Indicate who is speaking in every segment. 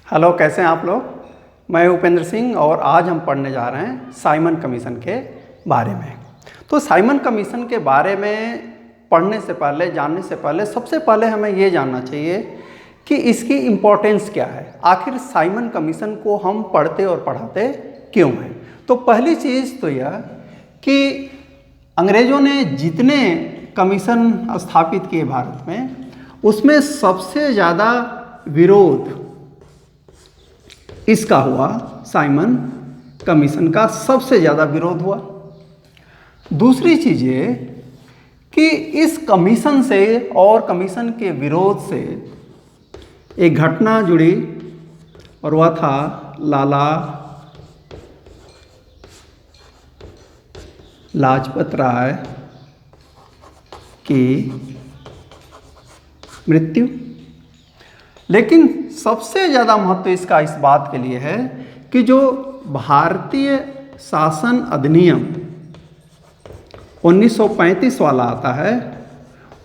Speaker 1: Hello, कैसे हैं आप लोग। मैं उपेंद्र सिंह और आज हम पढ़ने जा रहे हैं साइमन कमीशन के बारे में। तो साइमन कमीशन के बारे में पढ़ने से पहले, जानने से पहले, सबसे पहले हमें ये जानना चाहिए कि इसकी इम्पोर्टेंस क्या है। आखिर साइमन कमीशन को हम पढ़ते और पढ़ाते क्यों हैं। तो पहली चीज़ तो यह कि अंग्रेज़ों ने जितने कमीशन स्थापित किए भारत में, उसमें सबसे ज़्यादा विरोध इसका हुआ। साइमन कमीशन का सबसे ज़्यादा विरोध हुआ। दूसरी चीज़ ये कि इस कमीशन से और कमीशन के विरोध से एक घटना जुड़ी और वह था लाला लाजपत राय की मृत्यु। लेकिन सबसे ज़्यादा महत्व इसका इस बात के लिए है कि जो भारतीय शासन अधिनियम 1935 वाला आता है,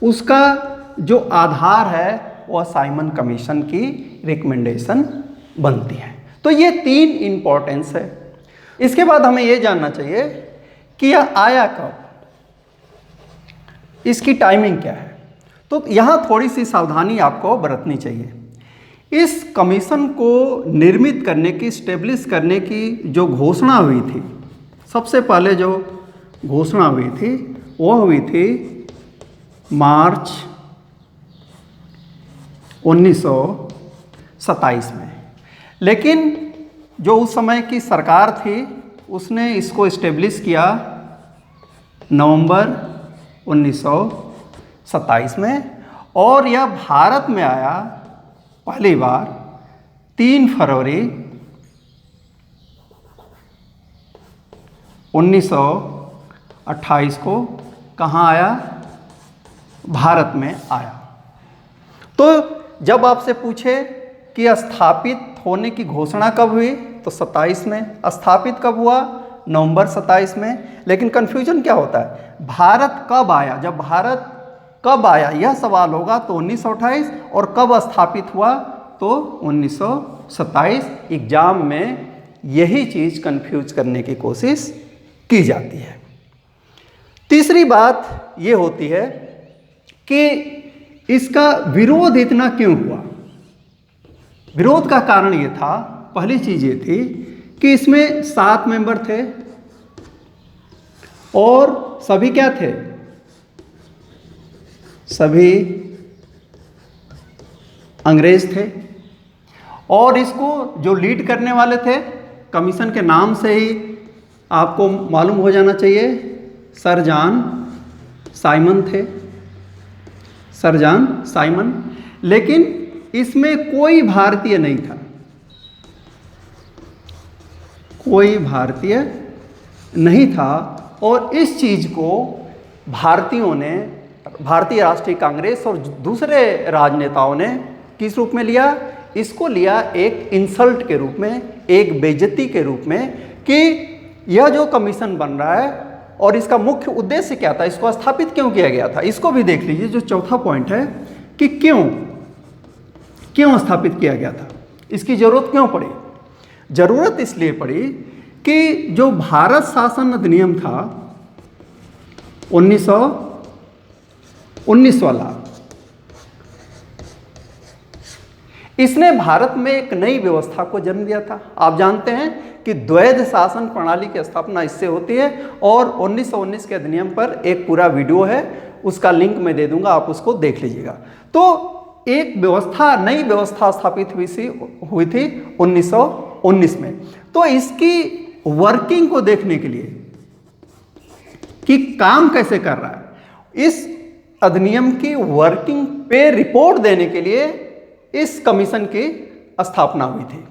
Speaker 1: उसका जो आधार है वह साइमन कमीशन की रिकमेंडेशन बनती है। तो ये तीन इम्पोर्टेंस है। इसके बाद हमें ये जानना चाहिए कि यह आया कब, इसकी टाइमिंग क्या है। तो यहाँ थोड़ी सी सावधानी आपको बरतनी चाहिए। इस कमीशन को निर्मित करने की, स्टेब्लिश करने की जो घोषणा हुई थी, सबसे पहले जो घोषणा हुई थी वह हुई थी मार्च 1927 में। लेकिन जो उस समय की सरकार थी उसने इसको स्टेब्लिश किया नवंबर 1927 में, और यह भारत में आया पहली बार 3 फरवरी 1928 को। कहाँ आया? भारत में आया। तो जब आपसे पूछे कि स्थापित होने की घोषणा कब हुई, तो 27 में। स्थापित कब हुआ? नवंबर 27 में। लेकिन कन्फ्यूजन क्या होता है, भारत कब आया। जब भारत कब आया यह सवाल होगा तो 1928, और कब स्थापित हुआ तो 1927। एग्जाम में यही चीज़ कंफ्यूज करने की कोशिश की जाती है। तीसरी बात ये होती है कि इसका विरोध इतना क्यों हुआ। विरोध का कारण ये था, पहली चीज़ ये थी कि इसमें 7 मेंबर थे और सभी क्या थे, सभी अंग्रेज थे। और इसको जो लीड करने वाले थे, कमीशन के नाम से ही आपको मालूम हो जाना चाहिए, सर जॉन साइमन थे, सर जॉन साइमन। लेकिन इसमें कोई भारतीय नहीं था, कोई भारतीय नहीं था। और इस चीज़ को भारतीयों ने, भारतीय राष्ट्रीय कांग्रेस और दूसरे राजनेताओं ने किस रूप में लिया? इसको लिया एक इंसल्ट के रूप में, एक बेइज्जती के रूप में, कि यह जो कमीशन बन रहा है और इसका मुख्य उद्देश्य क्या था, इसको स्थापित क्यों किया गया था। इसको भी देख लीजिए, जो चौथा पॉइंट है कि क्यों स्थापित किया गया था, इसकी ज़रूरत क्यों पड़ी। ज़रूरत इसलिए पड़ी कि जो भारत शासन अधिनियम था 1919 वाला, इसने भारत में एक नई व्यवस्था को जन्म दिया था। आप जानते हैं कि द्वैध शासन प्रणाली की स्थापना इससे होती है, और 1919 के अधिनियम पर एक पूरा वीडियो है, उसका लिंक मैं दे दूंगा, आप उसको देख लीजिएगा। तो एक व्यवस्था, नई व्यवस्था स्थापित हुई थी 1919 में। तो इसकी वर्किंग को देखने के लिए कि काम कैसे कर रहा है, इस अधिनियम की वर्किंग पे रिपोर्ट देने के लिए इस कमीशन की स्थापना हुई थी।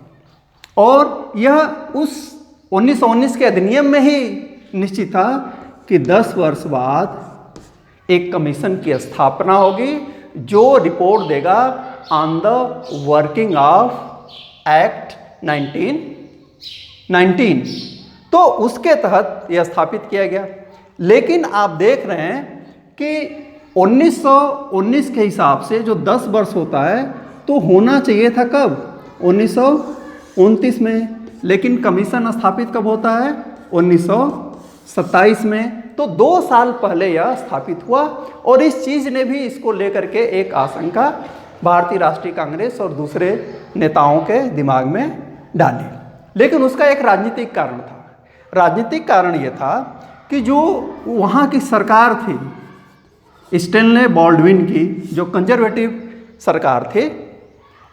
Speaker 1: और यह उस 1919 के अधिनियम में ही निश्चित था कि 10 वर्ष बाद एक कमीशन की स्थापना होगी जो रिपोर्ट देगा on the working of act 1919। तो उसके तहत यह स्थापित किया गया। लेकिन आप देख रहे हैं कि 1919 के हिसाब से जो 10 वर्ष होता है, तो होना चाहिए था कब? 1929 में, लेकिन कमीशन स्थापित कब होता है? 1927 में। तो 2 साल पहले यह स्थापित हुआ और इस चीज़ ने भी इसको लेकर के एक आशंका भारतीय राष्ट्रीय कांग्रेस और दूसरे नेताओं के दिमाग में डाली। लेकिन उसका एक राजनीतिक कारण था। राजनीतिक कारण ये था कि जो वहाँ की सरकार थी स्टैनले बॉल्डविन की, जो कंजर्वेटिव सरकार थी,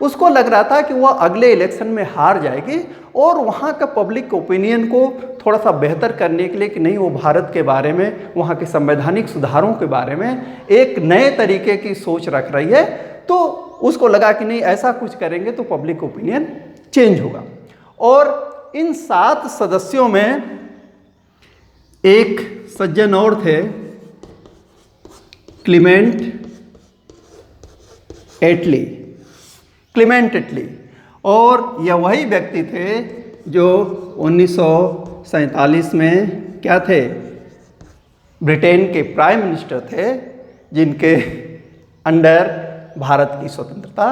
Speaker 1: उसको लग रहा था कि वह अगले इलेक्शन में हार जाएगी और वहाँ का पब्लिक ओपिनियन को थोड़ा सा बेहतर करने के लिए कि नहीं, वो भारत के बारे में, वहाँ के संवैधानिक सुधारों के बारे में एक नए तरीके की सोच रख रही है। तो उसको लगा कि नहीं, ऐसा कुछ करेंगे तो पब्लिक ओपिनियन चेंज होगा। और इन 7 सदस्यों में एक सज्जन और थे, क्लीमेंट एटली, और यह वही व्यक्ति थे जो 1947 में क्या थे? ब्रिटेन के प्राइम मिनिस्टर थे, जिनके अंडर भारत की स्वतंत्रता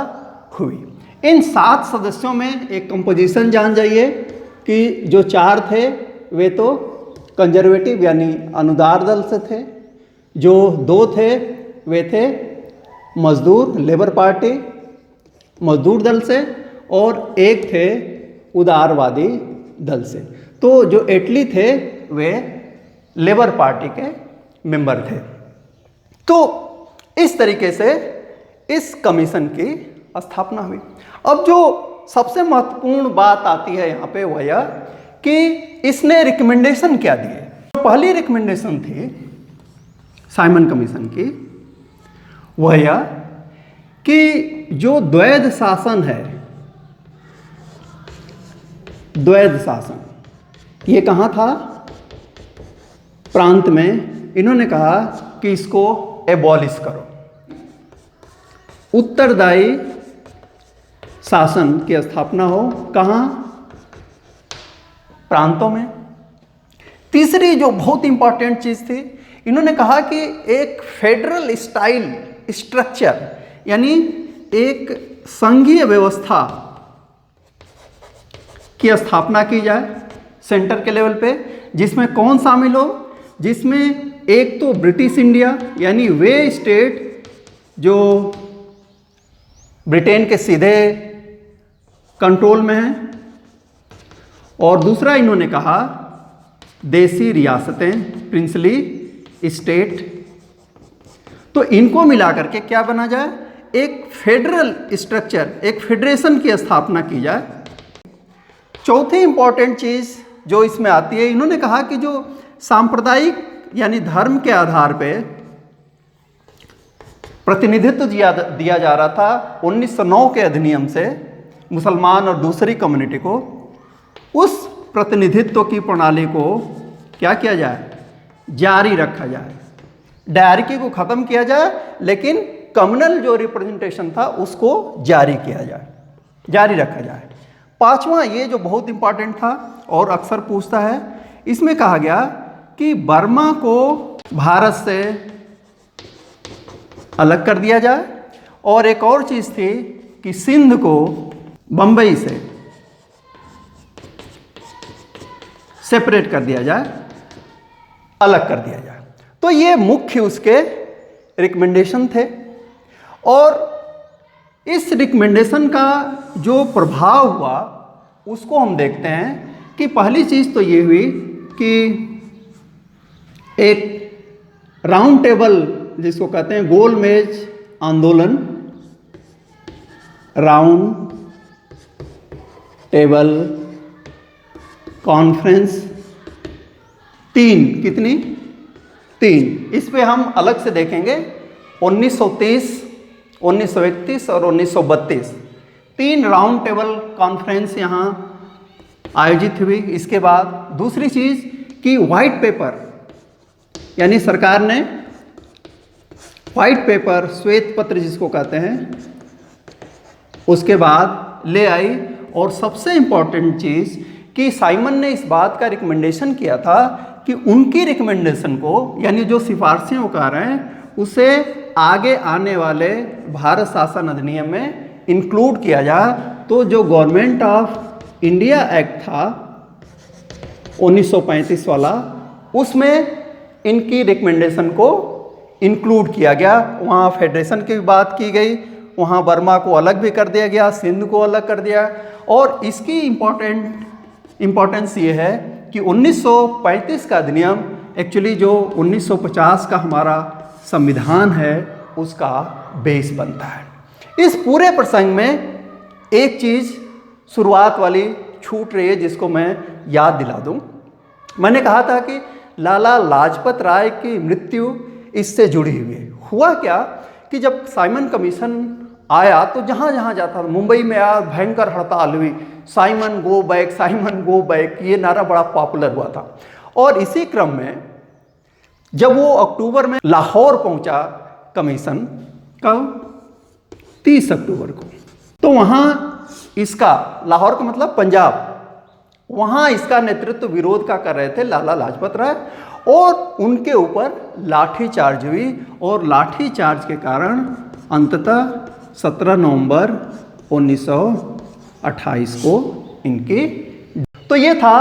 Speaker 1: हुई। इन 7 सदस्यों में एक कंपोजिशन जान जाइए कि जो 4 थे वे तो कंजर्वेटिव यानी अनुदार दल से थे, जो 2 थे वे थे मजदूर लेबर पार्टी मजदूर दल से, और एक थे उदारवादी दल से। तो जो एटली थे वे लेबर पार्टी के मेंबर थे। तो इस तरीके से इस कमीशन की स्थापना हुई। अब जो सबसे महत्वपूर्ण बात आती है यहाँ पे वह यह कि इसने रिकमेंडेशन क्या दिए। पहली रिकमेंडेशन थी साइमन कमीशन की, वह यह कि जो द्वैध शासन है, द्वैध शासन ये कहाँ था? प्रांत में। इन्होंने कहा कि इसको एबॉलिश करो, उत्तरदायी शासन की स्थापना हो। कहाँ? प्रांतों में। तीसरी जो बहुत इंपॉर्टेंट चीज़ थी, इन्होंने कहा कि एक फेडरल स्टाइल स्ट्रक्चर यानी एक संघीय व्यवस्था की स्थापना की जाए सेंटर के लेवल पे, जिसमें कौन शामिल हो? जिसमें एक तो ब्रिटिश इंडिया यानी वे स्टेट जो ब्रिटेन के सीधे कंट्रोल में हैं, और दूसरा इन्होंने कहा देसी रियासतें, प्रिंसली स्टेट। तो इनको मिलाकर के क्या बना जाए? एक फेडरल स्ट्रक्चर, एक फेडरेशन की स्थापना की जाए। चौथी इंपॉर्टेंट चीज़ जो इसमें आती है, इन्होंने कहा कि जो सांप्रदायिक यानी धर्म के आधार पे प्रतिनिधित्व दिया जा रहा था 1909 के अधिनियम से मुसलमान और दूसरी कम्युनिटी को, उस प्रतिनिधित्व की प्रणाली को क्या किया जाए? जारी रखा जाए। डायरकी को ख़त्म किया जाए, लेकिन कम्युनल जो रिप्रेजेंटेशन था उसको जारी किया जाए, जारी रखा जाए। पांचवा, ये जो बहुत इंपॉर्टेंट था और अक्सर पूछता है, इसमें कहा गया कि बर्मा को भारत से अलग कर दिया जाए, और एक और चीज़ थी कि सिंध को बंबई से सेपरेट कर दिया जाए, अलग कर दिया जाए। तो ये मुख्य उसके रिकमेंडेशन थे। और इस रिकमेंडेशन का जो प्रभाव हुआ उसको हम देखते हैं कि पहली चीज़ तो ये हुई कि एक राउंड टेबल जिसको कहते हैं गोल मेज आंदोलन, राउंड टेबल कॉन्फ्रेंस, 3 कितनी? 3। इस पे हम अलग से देखेंगे। 1930, 1931 और 1932 3 राउंड टेबल कॉन्फ्रेंस यहाँ आयोजित हुई। इसके बाद दूसरी चीज़ कि वाइट पेपर यानी सरकार ने वाइट पेपर, श्वेत पत्र जिसको कहते हैं, उसके बाद ले आई। और सबसे इम्पॉर्टेंट चीज़ कि साइमन ने इस बात का रिकमेंडेशन किया था कि उनकी रिकमेंडेशन को यानी जो सिफारिशें वो कर रहे हैं उसे आगे आने वाले भारत शासन अधिनियम में इंक्लूड किया जाए, तो जो गवर्नमेंट ऑफ इंडिया एक्ट था 1935 वाला, उसमें इनकी रिकमेंडेशन को इंक्लूड किया गया। वहाँ फेडरेशन की भी बात की गई, वहाँ बर्मा को अलग भी कर दिया गया, सिंध को अलग कर दिया। और इसकी इम्पोर्टेंस ये है कि 1935 का अधिनियम एक्चुअली जो 1950 का हमारा संविधान है उसका बेस बनता है। इस पूरे प्रसंग में एक चीज़ शुरुआत वाली छूट रही है जिसको मैं याद दिला दूं। मैंने कहा था कि लाला लाजपत राय की मृत्यु इससे जुड़ी हुई है। हुआ क्या कि जब साइमन कमीशन आया तो जहाँ जहाँ जाता था, मुंबई में आया, भयंकर हड़ताल हुई, Simon go back, Simon go back, ये नारा बड़ा पॉपुलर हुआ था। और इसी क्रम में जब वो अक्टूबर में लाहौर पहुंचा कमीशन, कब 30 अक्टूबर को, तो वहाँ इसका, लाहौर का मतलब पंजाब, वहाँ इसका नेतृत्व विरोध का कर रहे थे लाला लाजपत राय, और उनके ऊपर लाठीचार्ज हुई। और लाठीचार्ज के कारण अंततः 17 नवंबर 1928 को इनकी, तो ये था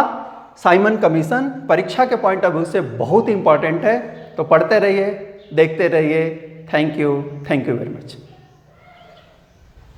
Speaker 1: साइमन कमीशन। परीक्षा के पॉइंट ऑफ व्यू से बहुत इंपॉर्टेंट है, तो पढ़ते रहिए, देखते रहिए। Thank you very much.